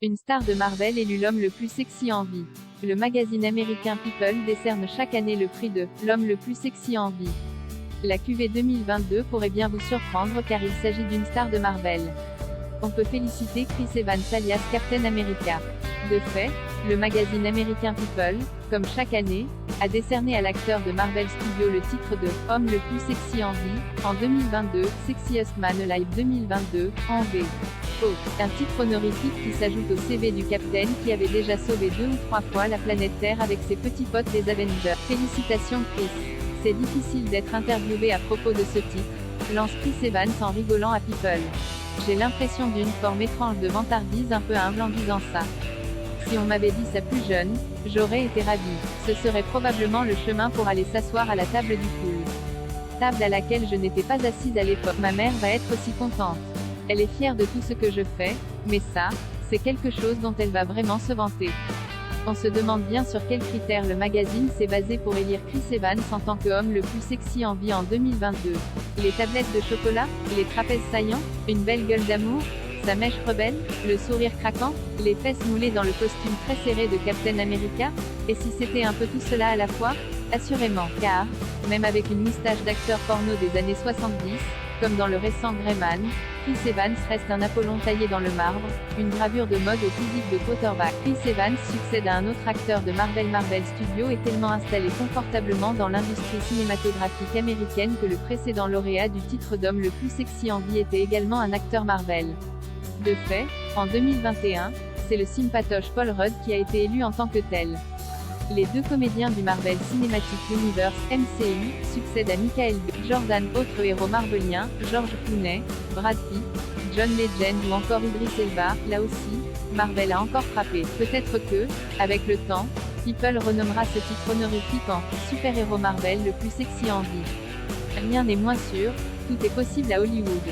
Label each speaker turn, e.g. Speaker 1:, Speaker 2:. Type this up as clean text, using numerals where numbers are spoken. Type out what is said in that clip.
Speaker 1: Une star de Marvel élu l'homme le plus sexy en vie. Le magazine américain People décerne chaque année le prix de « l'homme le plus sexy en vie ». La cuvée 2022 pourrait bien vous surprendre car il s'agit d'une star de Marvel. On peut féliciter Chris Evans alias Captain America. De fait, le magazine américain People, comme chaque année, a décerné à l'acteur de Marvel Studios le titre de « homme le plus sexy en vie » en 2022, Sexiest Man Alive 2022, en V. Un titre honorifique qui s'ajoute au CV du Captain qui avait déjà sauvé 2 ou 3 fois la planète Terre avec ses petits potes les Avengers. Félicitations Chris. C'est difficile d'être interviewé à propos de ce titre, lance Chris Evans en rigolant à People. J'ai l'impression d'une forme étrange de vantardise un peu humble en disant ça. Si on m'avait dit ça plus jeune, j'aurais été ravi. Ce serait probablement le chemin pour aller s'asseoir à la table du pool. Table à laquelle je n'étais pas assise à l'époque. Ma mère va être aussi contente. Elle est fière de tout ce que je fais, mais ça, c'est quelque chose dont elle va vraiment se vanter. On se demande bien sur quels critères le magazine s'est basé pour élire Chris Evans en tant qu'homme le plus sexy en vie en 2022. Les tablettes de chocolat, les trapèzes saillants, une belle gueule d'amour, sa mèche rebelle, le sourire craquant, les fesses moulées dans le costume très serré de Captain America, et si c'était un peu tout cela à la fois? Assurément, car, même avec une moustache d'acteur porno des années 70, comme dans le récent Greyman, Chris Evans reste un Apollon taillé dans le marbre, une gravure de mode au physique de quarterback. Chris Evans succède à un autre acteur de Marvel Studios est tellement installé confortablement dans l'industrie cinématographique américaine que le précédent lauréat du titre d'homme le plus sexy en vie était également un acteur Marvel. De fait, en 2021, c'est le sympatoche Paul Rudd qui a été élu en tant que tel. Les deux comédiens du Marvel Cinematic Universe, MCU, succèdent à Michael B. Jordan, autre héros marvelien, George Clooney, Brad Pitt, John Legend ou encore Idris Elba. Là aussi, Marvel a encore frappé. Peut-être que, avec le temps, People renommera ce titre honorifique en « super-héros Marvel le plus sexy en vie ». Rien n'est moins sûr, tout est possible à Hollywood.